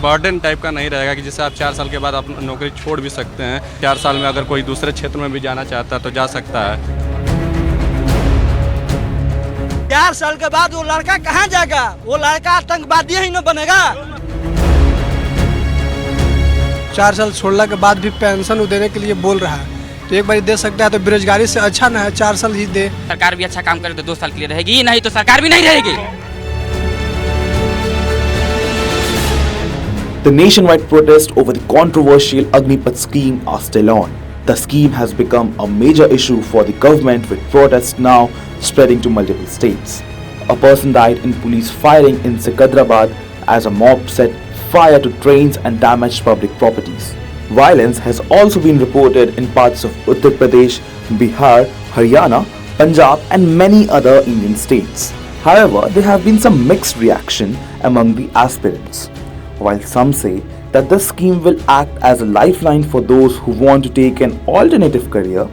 Burden type का नहीं रहेगा कि जिससे आप 4 साल के बाद आप नौकरी छोड़ भी सकते हैं। 4 साल में अगर कोई दूसरे क्षेत्र में भी जाना चाहता है तो जा सकता है। 4 साल के बाद वो लड़का कहाँ जाएगा? वो लड़का आतंकवादी ही न बनेगा। 4 साल छोड़ने के बाद भी पेंशन देने के लिए बोल रहा है, तो एक बार दे सकता है तो बेरोजगारी से अच्छा ना है 4 साल ही दे। सरकार भी अच्छा काम करे तो 2 साल के लिए रहेगी, नहीं तो सरकार भी नहीं रहेगी। The nationwide protest over the controversial Agnipath scheme are still on. The scheme has become a major issue for the government, with protests now spreading to multiple states. A person died in police firing in Sikadrabad as a mob set fire to trains and damaged public properties. Violence has also been reported in parts of Uttar Pradesh, Bihar, Haryana, Punjab and many other Indian states. However, there have been some mixed reaction among the aspirants. While some say that the scheme will act as a lifeline for those who want to take an alternative career,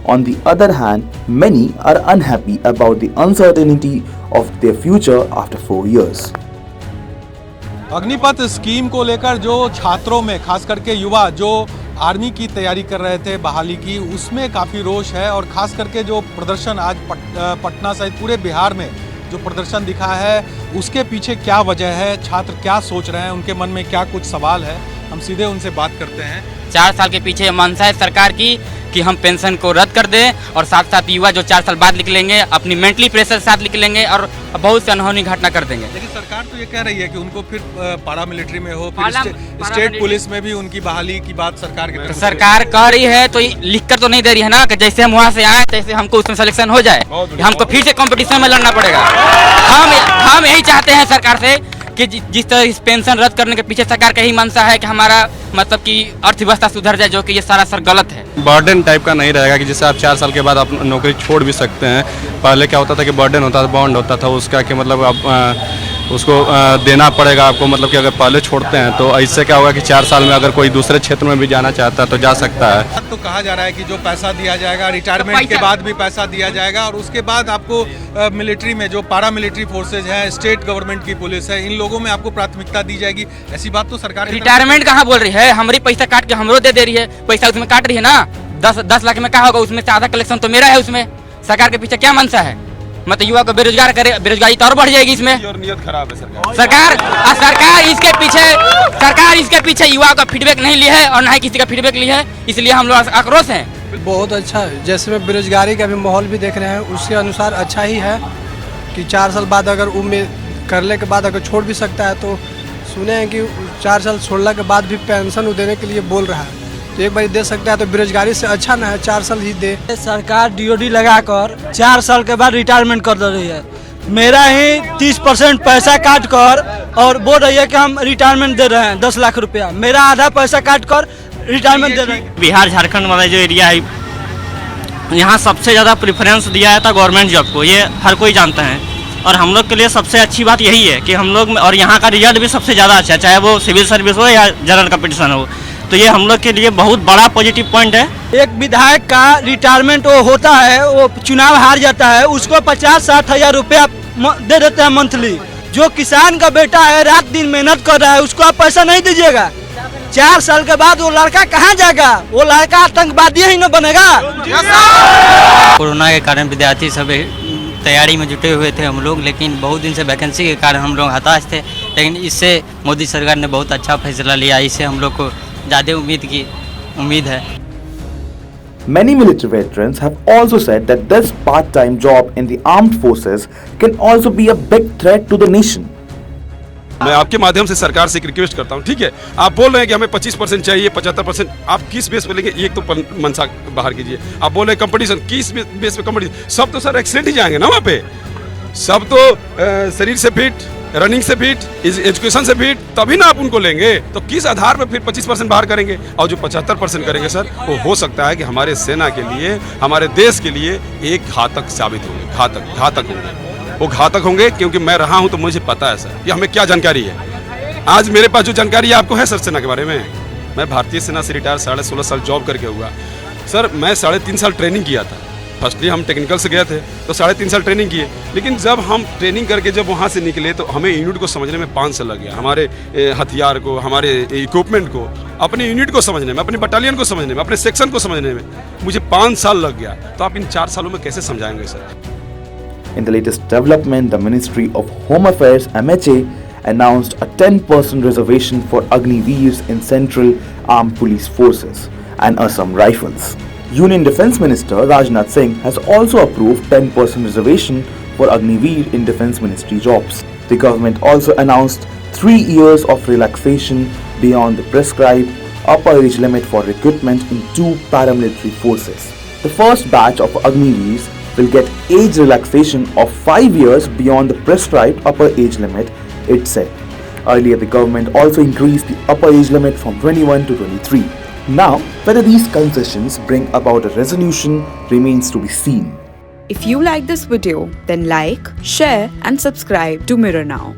on the other hand, many are unhappy about the uncertainty of their future after 4 years. Agnipath scheme को लेकर जो छात्रों में, खास करके युवा जो army की तैयारी कर रहे थे बहाली की, उसमें काफ़ी रोष है। और खास करके जो प्रदर्शन आज पटना सहित पूरे बिहार में जो प्रदर्शन दिखा है, उसके पीछे क्या वजह है, छात्र क्या सोच रहे हैं, उनके मन में क्या कुछ सवाल है, हम सीधे उनसे बात करते हैं। 4 साल के पीछे मंशा है सरकार की कि हम पेंशन को रद्द कर दें, और साथ साथ युवा जो 4 साल बाद निकलेंगे अपनी मेंटली प्रेशर के साथ निकलेंगे और बहुत से अनहोनी घटना कर देंगे। लेकिन सरकार तो ये कह रही है कि उनको फिर पारा मिलिट्री में हो, फिर स्टेट पुलिस में भी उनकी बहाली की बात सरकार की तरफ से सरकार कह रही है, तो लिख कर तो नहीं दे रही है ना कि जैसे हम वहाँ से आए तैसे हमको उसमें सिलेक्शन हो जाए, हमको फिर से कंपटीशन में लड़ना पड़ेगा। हम यही चाहते हैं सरकार से कि जिस तरह इस पेंशन रद्द करने के पीछे सरकार का ही मंशा है कि हमारा मतलब कि अर्थव्यवस्था सुधर जाए, जो कि ये सरासर गलत है। बर्डन टाइप का नहीं रहेगा कि जिससे आप 4 साल के बाद आप नौकरी छोड़ भी सकते हैं। पहले क्या होता था कि बर्डन होता था, बॉन्ड होता था उसका, कि मतलब आप उसको देना पड़ेगा आपको, मतलब कि अगर पहले छोड़ते हैं तो इससे क्या होगा कि 4 साल में अगर कोई दूसरे क्षेत्र में भी जाना चाहता है तो जा सकता है। तो कहा जा रहा है कि जो पैसा दिया जाएगा रिटायरमेंट के बाद भी पैसा दिया जाएगा, और उसके बाद आपको मिलिट्री में जो पारा मिलिट्री फोर्सेज है, स्टेट गवर्नमेंट की पुलिस है, इन लोगों में आपको प्राथमिकता दी जाएगी। ऐसी बात तो सरकार रिटायरमेंट कहाँ बोल रही है? हमारी पैसा काट के हमरो दे रही है, पैसा उसमें काट रही है ना। 10 लाख में क्या होगा, उसमें से आधा कलेक्शन तो मेरा है। उसमें सरकार के पीछे क्या मंशा है? मतलब युवा को बेरोजगार करे, बेरोजगारी तो और बढ़ जाएगी इसमें। और नियत खराब है सरकार इसके पीछे युवा का फीडबैक नहीं ली है और ना ही किसी का फीडबैक ली है, इसलिए हम लोग आक्रोश हैं। बहुत अच्छा है, जैसे में बेरोजगारी का भी माहौल भी देख रहे हैं, उसके अनुसार अच्छा ही है कि 4 साल बाद अगर उम्मीद करने के बाद अगर छोड़ भी सकता है, तो सुने हैं कि 4 साल छोड़ने के बाद भी पेंशन देने के लिए बोल रहा है, तो एक बार दे सकता है तो बेरोजगारी से अच्छा ना है 4 साल ही दे। सरकार डीओडी लगाकर 4 साल के बाद रिटायरमेंट कर दे रही है। मेरा ही 30% पैसा काट कर और बोल रही है कि हम रिटायरमेंट दे रहे हैं 10 लाख रुपया, मेरा आधा पैसा काट कर रिटायरमेंट दे रहे हैं। बिहार झारखंड वाला जो एरिया है, यहाँ सबसे ज़्यादा प्रेफरेंस दिया है था गवर्नमेंट जॉब को, ये हर कोई जानता है। और हम लोग के लिए सबसे अच्छी बात यही है कि हम लोग, और यहाँ का रिजल्ट भी सबसे ज़्यादा अच्छा है, चाहे वो सिविल सर्विस हो या जनरल कंपटीशन हो, तो ये हम लोग के लिए बहुत बड़ा पॉजिटिव पॉइंट है। एक विधायक का रिटायरमेंट वो होता है, वो चुनाव हार जाता है, उसको 50-60 हजार रुपया दे देते हैं मंथली। जो किसान का बेटा है, रात दिन मेहनत कर रहा है, उसको आप पैसा नहीं दीजिएगा। 4 साल के बाद वो लड़का कहाँ जाएगा? वो लड़का आतंकवादी ही न बनेगा। कोरोना के कारण विद्यार्थी सब तैयारी में जुटे हुए थे हम लोग, लेकिन बहुत दिन से वैकेंसी के कारण हम लोग हताश थे, लेकिन इससे मोदी सरकार ने बहुत अच्छा फैसला लिया, इससे हम लोग को ज़्यादा उम्मीद है। Many military veterans have also said that this part-time job in the armed forces can also be a big threat to the nation. मैं आपके माध्यम से सरकार से एक रिक्वेस्ट करता हूँ, ठीक है, आप बोल रहे हैं कि हमें 25% चाहिए, 75%, आप किस बेस पे लेंगे? एक तो मनसा बाहर कीजिए। आप बोल रहे हैं कंपटीशन, किस बेस पे कंपटीशन? सब तो सर एक्सीलेंट ही जाएंगे ना वहाँ पे, सब तो शरीर से फिट, रनिंग से फिट, एजुकेशन से फिट, तभी ना आप उनको लेंगे। तो किस आधार पर फिर 25% बाहर करेंगे? और जो 75% करेंगे सर, वो हो सकता है कि हमारे सेना के लिए, हमारे देश के लिए एक घातक साबित होंगे, घातक होंगे। वो घातक होंगे क्योंकि मैं रहा हूं तो मुझे पता है सर कि हमें क्या जानकारी है। आज मेरे पास जो जानकारी है आपको है सर सेना के बारे में। मैं भारतीय सेना से रिटायर 16.5 साल जॉब करके हुआ सर। मैं 3.5 साल ट्रेनिंग किया था, फर्स्टली हम टेक्निकल से गए थे तो 3.5 साल ट्रेनिंग किए, लेकिन जब हम ट्रेनिंग करके जब वहाँ से निकले तो हमें यूनिट को समझने में 5 साल लग गया। हमारे हथियार को, हमारे इक्विपमेंट को, अपने यूनिट को समझने में, अपने बटालियन को समझने में, अपने सेक्शन को समझने में मुझे 5 साल लग गया। तो आप इन 4 सालों में कैसे समझाएंगे sir? In the latest development, the Ministry of Home Affairs (MHA) announced a 10% reservation for Agniveers in Central Armed Police Forces and Assam Rifles. Union Defence Minister Rajnath Singh has also approved 10% reservation for Agniveer in Defence Ministry jobs. The government also announced 3 years of relaxation beyond the prescribed upper age limit for recruitment in 2 paramilitary forces. The first batch of Agniveers will get age relaxation of 5 years beyond the prescribed upper age limit, it said. Earlier, the government also increased the upper age limit from 21 to 23. Now, whether these concessions bring about a resolution remains to be seen. If you like this video, then like, share and subscribe to Mirror Now.